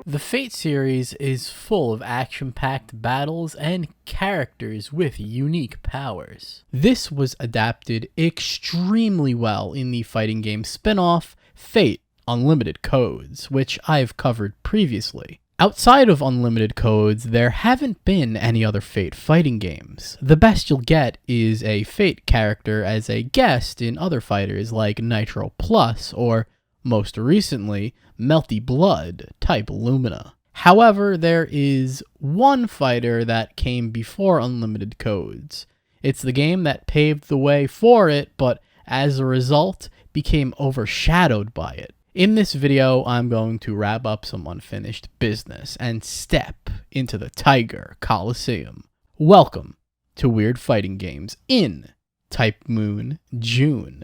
The Fate series is full of action-packed battles and characters with unique powers. This was adapted extremely well in the fighting game spin-off Fate Unlimited Codes, which I've covered previously. Outside of Unlimited Codes, there haven't been any other Fate fighting games. The best you'll get is a Fate character as a guest in other fighters like Nitro Plus or, most recently, Melty Blood type Lumina. However, there is one fighter that came before Unlimited Codes. It's the game that paved the way for it, but as a result, became overshadowed by it. In this video, I'm going to wrap up some unfinished business and step into the Tiger Coliseum. Welcome to Weird Fighting Games in Type Moon June.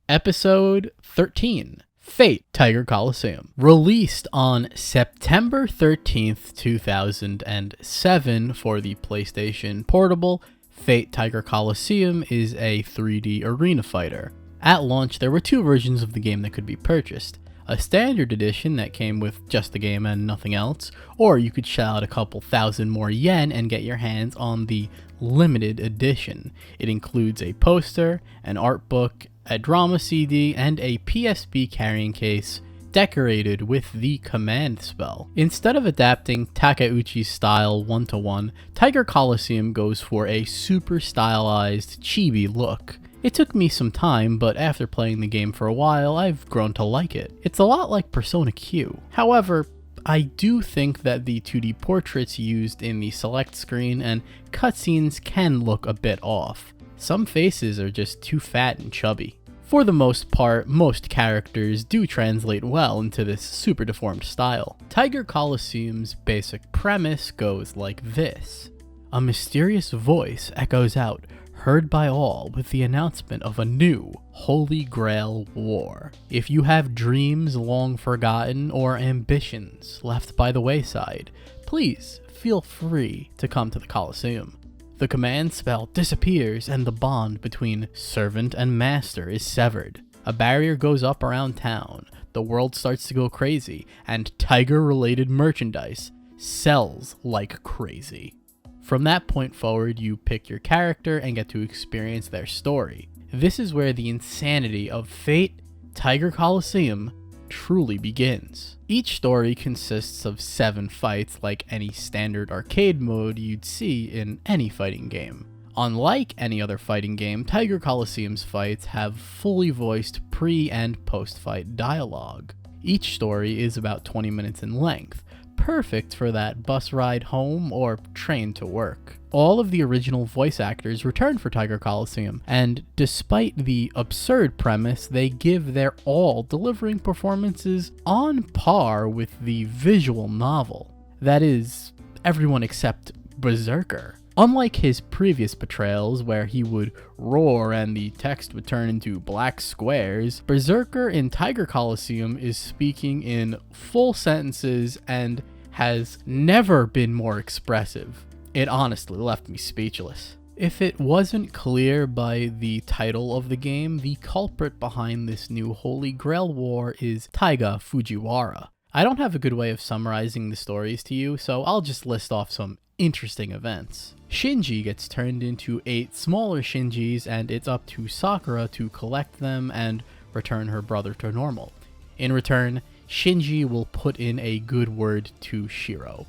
Episode 13. Fate Tiger Coliseum. Released on September 13th, 2007 for the PlayStation Portable, Fate Tiger Coliseum is a 3D arena fighter. At launch, there were two versions of the game that could be purchased. A standard edition that came with just the game and nothing else, or you could shell out a couple thousand more yen and get your hands on the limited edition. It includes a poster, an art book, a drama CD, and a PSP carrying case decorated with the command spell. Instead of adapting Takeuchi's style one-to-one, Tiger Coliseum goes for a super stylized, chibi look. It took me some time, but after playing the game for a while, I've grown to like it. It's a lot like Persona Q. However, I do think that the 2D portraits used in the select screen and cutscenes can look a bit off. Some faces are just too fat and chubby. For the most part, most characters do translate well into this super deformed style. Tiger Coliseum's basic premise goes like this. A mysterious voice echoes out, heard by all, with the announcement of a new Holy Grail war. If you have dreams long forgotten or ambitions left by the wayside, please feel free to come to the Colosseum. The command spell disappears and the bond between servant and master is severed. A barrier goes up around town, the world starts to go crazy, and tiger-related merchandise sells like crazy. From that point forward, you pick your character and get to experience their story. This is where the insanity of Fate Tiger Coliseum truly begins. Each story consists of 7 fights like any standard arcade mode you'd see in any fighting game. Unlike any other fighting game, Tiger Coliseum's fights have fully voiced pre- and post-fight dialogue. Each story is about 20 minutes in length, perfect for that bus ride home or train to work. All of the original voice actors return for Tiger Coliseum, and despite the absurd premise, they give their all, delivering performances on par with the visual novel. That is, everyone except Berserker. Unlike his previous portrayals where he would roar and the text would turn into black squares, Berserker in Tiger Coliseum is speaking in full sentences and has never been more expressive. It honestly left me speechless. If it wasn't clear by the title of the game, the culprit behind this new Holy Grail war is Taiga Fujiwara. I don't have a good way of summarizing the stories to you, so I'll just list off some interesting events. Shinji gets turned into 8 smaller Shinjis, and it's up to Sakura to collect them and return her brother to normal. In return, Shinji will put in a good word to Shiro,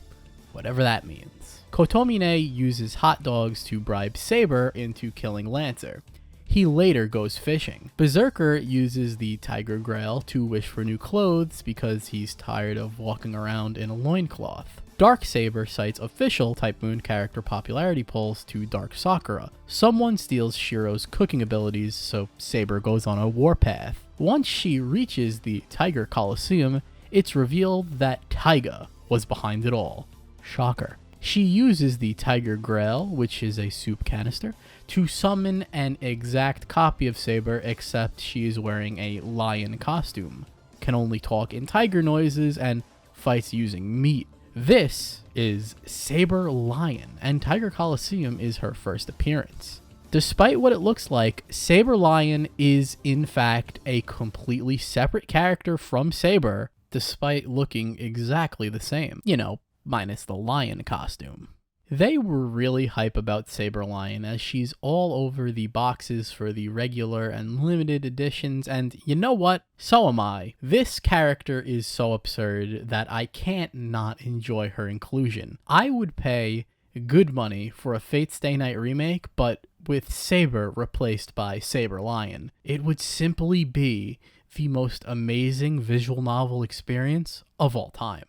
whatever that means. Kotomine uses hot dogs to bribe Saber into killing Lancer. He later goes fishing. Berserker uses the Tiger Grail to wish for new clothes because he's tired of walking around in a loincloth. Darksaber cites official Type Moon character popularity polls to Dark Sakura. Someone steals Shiro's cooking abilities, so Saber goes on a warpath. Once she reaches the Tiger Coliseum, it's revealed that Taiga was behind it all. Shocker. She uses the Tiger Grail, which is a soup canister, to summon an exact copy of Saber, except she is wearing a lion costume, can only talk in tiger noises, and fights using meat. This is Saber Lion, and Tiger Coliseum is her first appearance. Despite what it looks like, Saber Lion is in fact a completely separate character from Saber, despite looking exactly the same. You know, minus the lion costume. They were really hype about Saber Lion as she's all over the boxes for the regular and limited editions, and you know what? So am I. This character is so absurd that I can't not enjoy her inclusion. I would pay good money for a Fate Stay Night remake, but with Saber replaced by Saber Lion. It would simply be the most amazing visual novel experience of all time.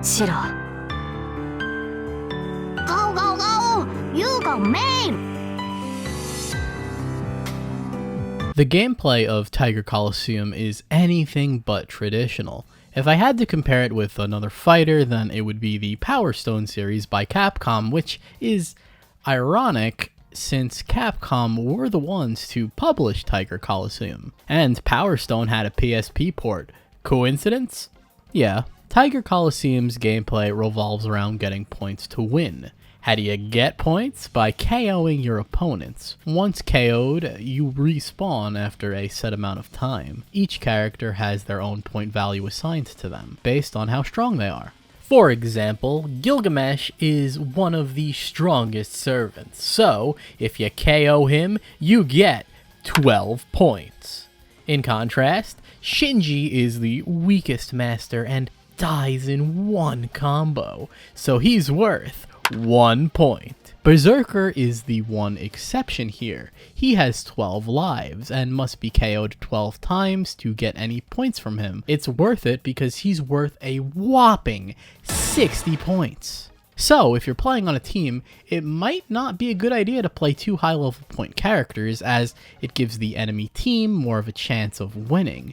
Shiro. Go, go, go! You go main! The gameplay of Tiger Coliseum is anything but traditional. If I had to compare it with another fighter, then it would be the Power Stone series by Capcom, which is ironic since Capcom were the ones to publish Tiger Coliseum, and Power Stone had a PSP port. Coincidence? Yeah. Tiger Coliseum's gameplay revolves around getting points to win. How do you get points? By KOing your opponents. Once KO'd, you respawn after a set amount of time. Each character has their own point value assigned to them, based on how strong they are. For example, Gilgamesh is one of the strongest servants, so if you KO him, you get 12 points. In contrast, Shinji is the weakest master and dies in one combo, so he's worth 1 point. Berserker is the one exception here. He has 12 lives and must be KO'd 12 times to get any points from him. It's worth it because he's worth a whopping 60 points. So if you're playing on a team, it might not be a good idea to play 2 high level point characters, as it gives the enemy team more of a chance of winning.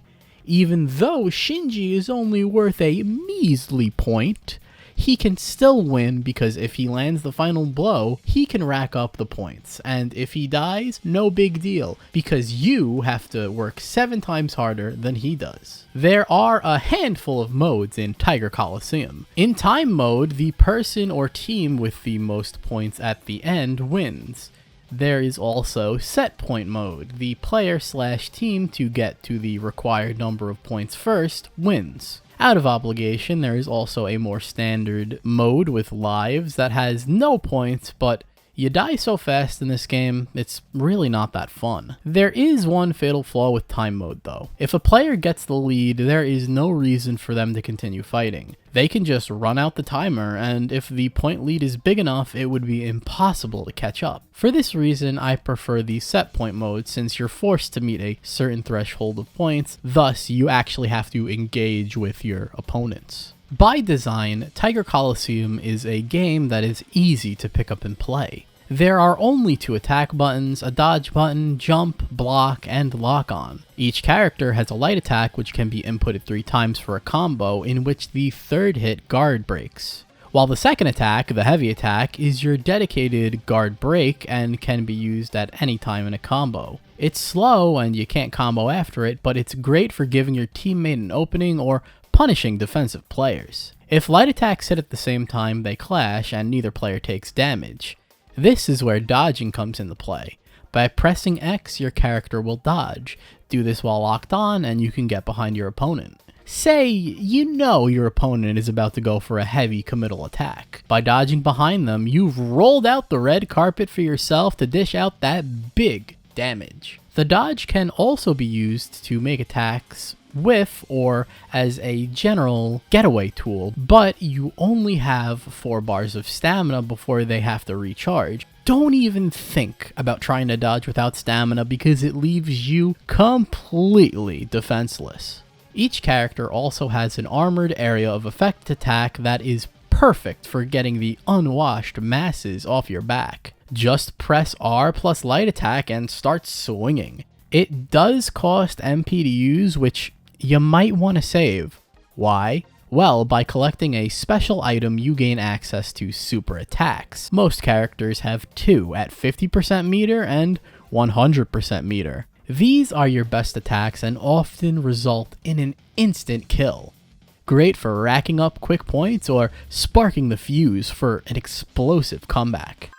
Even though Shinji is only worth a measly point, he can still win because if he lands the final blow, he can rack up the points. And if he dies, no big deal, because you have to work 7 times harder than he does. There are a handful of modes in Tiger Coliseum. In time mode, the person or team with the most points at the end wins. There is also set point mode. The player/team to get to the required number of points first wins. Out of obligation, there is also a more standard mode with lives that has no points, but you die so fast in this game, it's really not that fun. There is one fatal flaw with time mode though. If a player gets the lead, there is no reason for them to continue fighting. They can just run out the timer, and if the point lead is big enough, it would be impossible to catch up. For this reason, I prefer the set point mode since you're forced to meet a certain threshold of points, thus you actually have to engage with your opponents. By design, Tiger Coliseum is a game that is easy to pick up and play. There are only 2 attack buttons, a dodge button, jump, block, and lock on. Each character has a light attack which can be inputted 3 times for a combo in which the third hit guard breaks. While the second attack, the heavy attack, is your dedicated guard break and can be used at any time in a combo. It's slow and you can't combo after it, but it's great for giving your teammate an opening or punishing defensive players. If light attacks hit at the same time, they clash and neither player takes damage. This is where dodging comes into play. By pressing X, your character will dodge. Do this while locked on and you can get behind your opponent. Say you know your opponent is about to go for a heavy committal attack. By dodging behind them, you've rolled out the red carpet for yourself to dish out that big damage. The dodge can also be used to make attacks with or as a general getaway tool, but you only have 4 bars of stamina before they have to recharge. Don't even think about trying to dodge without stamina because it leaves you completely defenseless. Each character also has an armored area of effect attack that is perfect for getting the unwashed masses off your back. Just press R plus light attack and start swinging. It does cost MP to use, which you might want to save. Why? Well, by collecting a special item, you gain access to super attacks. Most characters have 2 at 50% meter and 100% meter. These are your best attacks and often result in an instant kill. Great for racking up quick points or sparking the fuse for an explosive comeback.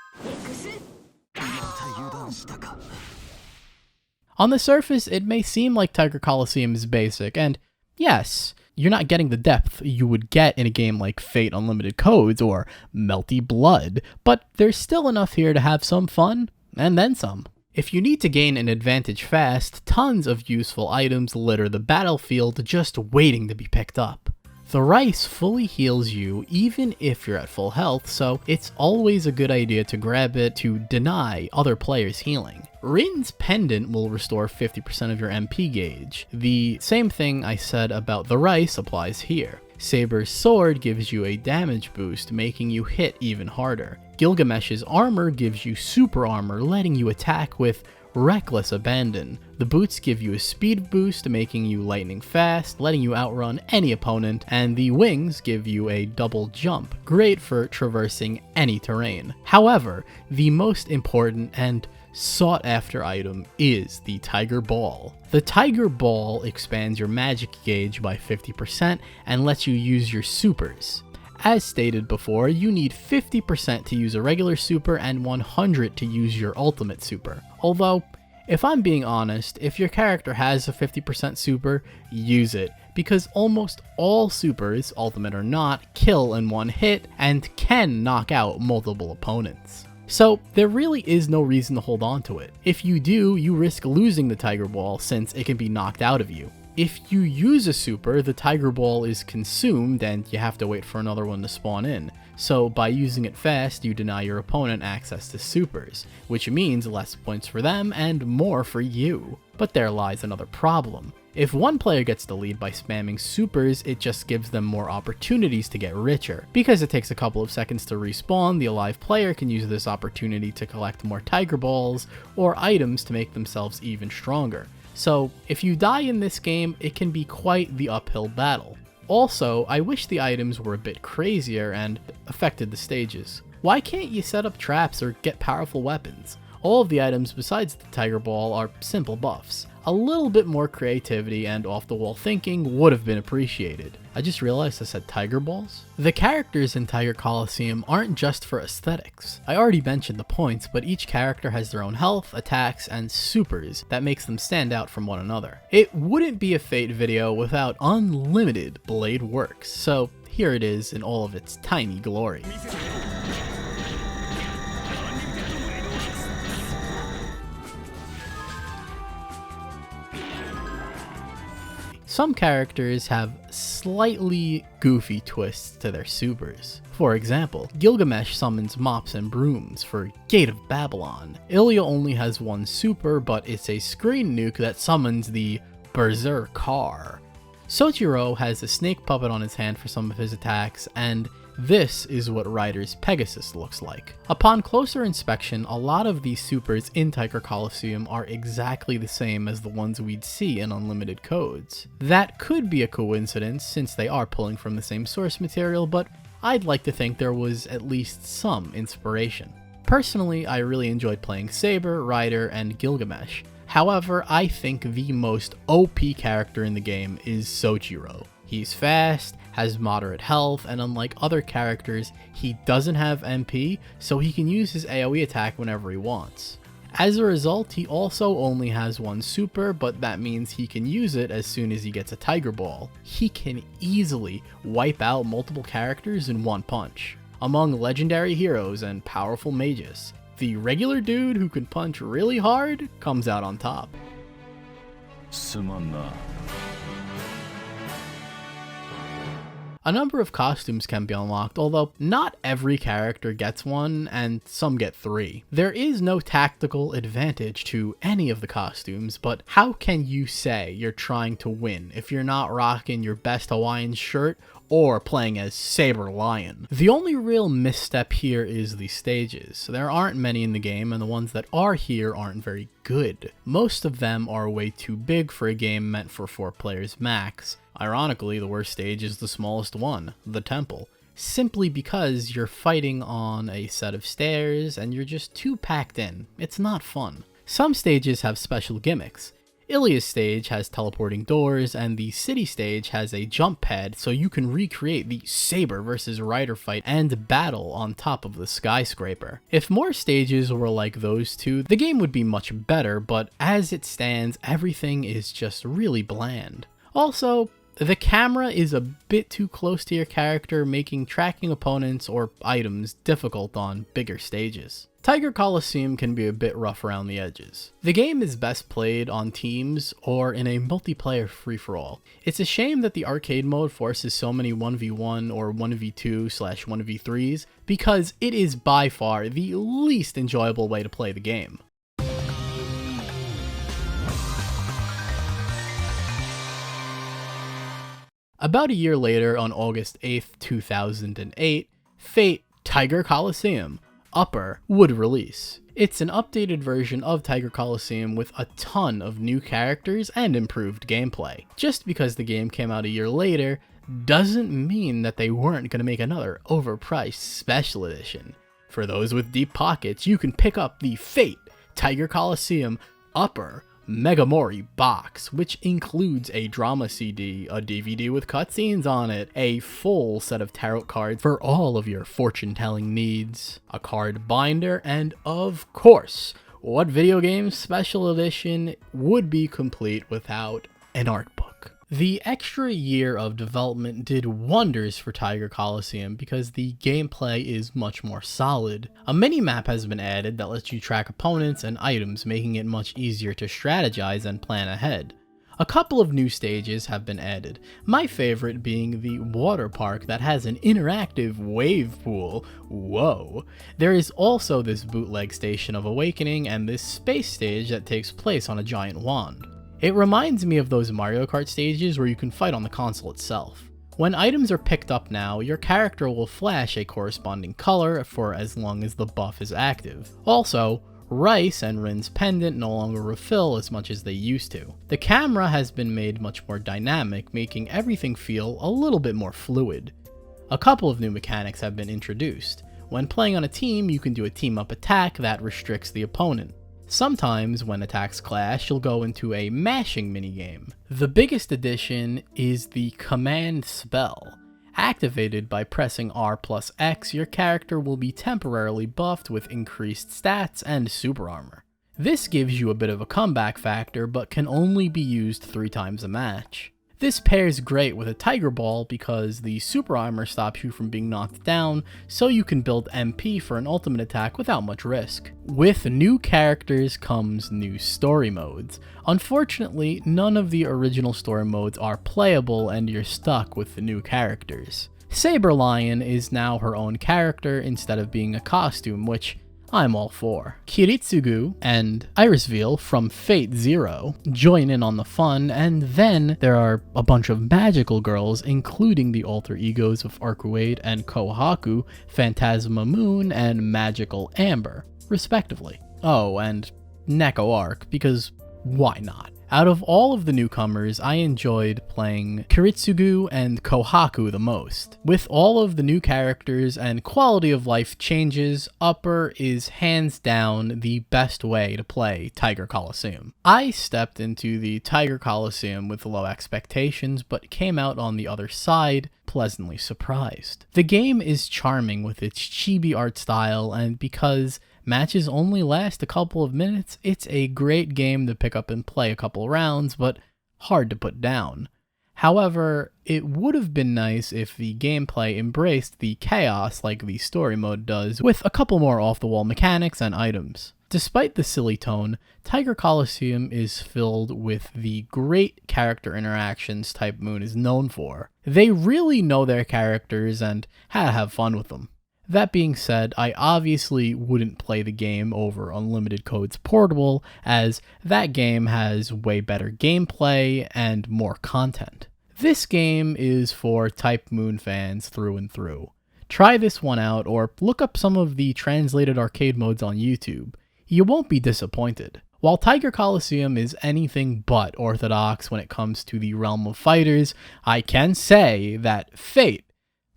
On the surface, it may seem like Tiger Coliseum is basic, and yes, you're not getting the depth you would get in a game like Fate Unlimited Codes or Melty Blood, but there's still enough here to have some fun, and then some. If you need to gain an advantage fast, tons of useful items litter the battlefield just waiting to be picked up. The rice fully heals you even if you're at full health, so it's always a good idea to grab it to deny other players healing. Rin's pendant will restore 50% of your MP gauge. The same thing I said about the rice applies here. Saber's sword gives you a damage boost, making you hit even harder. Gilgamesh's armor gives you super armor, letting you attack with reckless abandon. The boots give you a speed boost, making you lightning fast, letting you outrun any opponent, and the wings give you a double jump, great for traversing any terrain. However, the most important and sought after item is the Tiger Ball. The Tiger Ball expands your magic gauge by 50% and lets you use your supers. As stated before, you need 50% to use a regular super and 100 to use your ultimate super. Although, if I'm being honest, if your character has a 50% super, use it, because almost all supers, ultimate or not, kill in one hit and can knock out multiple opponents. So there really is no reason to hold on to it. If you do, you risk losing the Tiger Ball since it can be knocked out of you. If you use a super, the Tiger Ball is consumed and you have to wait for another one to spawn in. So by using it fast, you deny your opponent access to supers, which means less points for them and more for you. But there lies another problem. If one player gets the lead by spamming supers, it just gives them more opportunities to get richer. Because it takes a couple of seconds to respawn, the alive player can use this opportunity to collect more Tiger Balls or items to make themselves even stronger. So if you die in this game, it can be quite the uphill battle. Also, I wish the items were a bit crazier and affected the stages. Why can't you set up traps or get powerful weapons? All of the items besides the Tiger Ball are simple buffs. A little bit more creativity and off-the-wall thinking would have been appreciated. I just realized I said Tiger Balls. The characters in Tiger Coliseum aren't just for aesthetics. I already mentioned the points, but each character has their own health, attacks, and supers that makes them stand out from one another. It wouldn't be a Fate video without unlimited blade works, so here it is in all of its tiny glory. Some characters have slightly goofy twists to their supers. For example, Gilgamesh summons mops and brooms for Gate of Babylon. Ilya only has one super, but it's a screen nuke that summons the Berserk car. Soichiro has a snake puppet on his hand for some of his attacks, and this is what Rider's Pegasus looks like. Upon closer inspection, a lot of these supers in Tiger Coliseum are exactly the same as the ones we'd see in Unlimited Codes. That could be a coincidence since they are pulling from the same source material, but I'd like to think there was at least some inspiration. Personally, I really enjoyed playing Saber, Rider, and Gilgamesh. However, I think the most OP character in the game is Soichiro. He's fast, has moderate health, and unlike other characters, he doesn't have MP, so he can use his AoE attack whenever he wants. As a result, he also only has one super, but that means he can use it as soon as he gets a Tiger Ball. He can easily wipe out multiple characters in one punch. Among legendary heroes and powerful mages, the regular dude who can punch really hard comes out on top. A number of costumes can be unlocked, although not every character gets one, and some get 3. There is no tactical advantage to any of the costumes, but how can you say you're trying to win if you're not rocking your best Hawaiian shirt or playing as Saber Lion? The only real misstep here is the stages. There aren't many in the game, and the ones that are here aren't very good. Most of them are way too big for a game meant for 4 players max. Ironically, the worst stage is the smallest one, the temple, simply because you're fighting on a set of stairs and you're just too packed in. It's not fun. Some stages have special gimmicks. Ilia's stage has teleporting doors, and the city stage has a jump pad so you can recreate the saber versus rider fight and battle on top of the skyscraper. If more stages were like those two, the game would be much better, but as it stands, everything is just really bland. Also, the camera is a bit too close to your character, making tracking opponents or items difficult on bigger stages. Tiger Coliseum can be a bit rough around the edges. The game is best played on teams or in a multiplayer free-for-all. It's a shame that the arcade mode forces so many 1v1 or 1v2/1v3s because it is by far the least enjoyable way to play the game. About a year later, on August 8th, 2008, Fate Tiger Coliseum Upper would release. It's an updated version of Tiger Coliseum with a ton of new characters and improved gameplay. Just because the game came out a year later doesn't mean that they weren't going to make another overpriced special edition. For those with deep pockets, you can pick up the Fate Tiger Coliseum Upper Megamori box, which includes a drama CD, a DVD with cutscenes on it, a full set of tarot cards for all of your fortune-telling needs, a card binder, and of course, what video game special edition would be complete without an art book? The extra year of development did wonders for Tiger Coliseum because the gameplay is much more solid. A mini-map has been added that lets you track opponents and items, making it much easier to strategize and plan ahead. A couple of new stages have been added, my favorite being the water park that has an interactive wave pool. Whoa! There is also this bootleg station of Awakening and this space stage that takes place on a giant wand. It reminds me of those Mario Kart stages where you can fight on the console itself. When items are picked up now, your character will flash a corresponding color for as long as the buff is active. Also, Rice and Rin's pendant no longer refill as much as they used to. The camera has been made much more dynamic, making everything feel a little bit more fluid. A couple of new mechanics have been introduced. When playing on a team, you can do a team-up attack that restricts the opponent. Sometimes, when attacks clash, you'll go into a mashing minigame. The biggest addition is the command spell. Activated by pressing R plus X, your character will be temporarily buffed with increased stats and super armor. This gives you a bit of a comeback factor, but can only be used 3 times a match. This pairs great with a Tiger Ball because the super armor stops you from being knocked down, so you can build MP for an ultimate attack without much risk. With new characters comes new story modes. Unfortunately, none of the original story modes are playable and you're stuck with the new characters. Saber Lion is now her own character instead of being a costume, which I'm all for. Kiritsugu and Irisveal from Fate Zero join in on the fun, and then there are a bunch of magical girls, including the alter egos of Arcuade and Kohaku, Phantasma Moon, and Magical Amber, respectively. Oh, and Neko Arc, because why not? Out of all of the newcomers, I enjoyed playing Kiritsugu and Kohaku the most. With all of the new characters and quality of life changes, Upper is hands down the best way to play Tiger Coliseum. I stepped into the Tiger Coliseum with low expectations, but came out on the other side pleasantly surprised. The game is charming with its chibi art style, and because matches only last a couple of minutes, it's a great game to pick up and play a couple rounds, but hard to put down. However, it would have been nice if the gameplay embraced the chaos like the story mode does, with a couple more off-the-wall mechanics and items. Despite the silly tone, Tiger Coliseum is filled with the great character interactions Type Moon is known for. They really know their characters and how to have fun with them. That being said, I obviously wouldn't play the game over Unlimited Code's Portable, as that game has way better gameplay and more content. This game is for Type Moon fans through and through. Try this one out, or look up some of the translated arcade modes on YouTube. You won't be disappointed. While Tiger Coliseum is anything but orthodox when it comes to the realm of fighters, I can say that Fate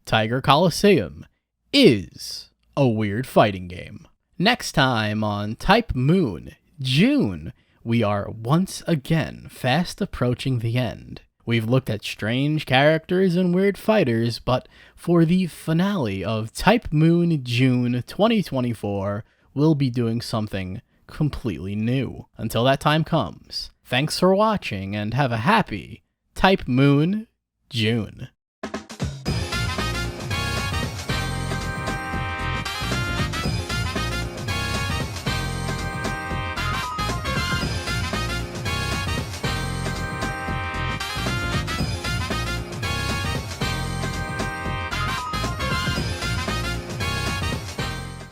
Tiger Coliseum is a weird fighting game. Next time on Type Moon, June, we are once again fast approaching the end. We've looked at strange characters and weird fighters, but for the finale of Type Moon June 2024, we'll be doing something completely new. Until that time comes, thanks for watching and have a happy Type Moon June.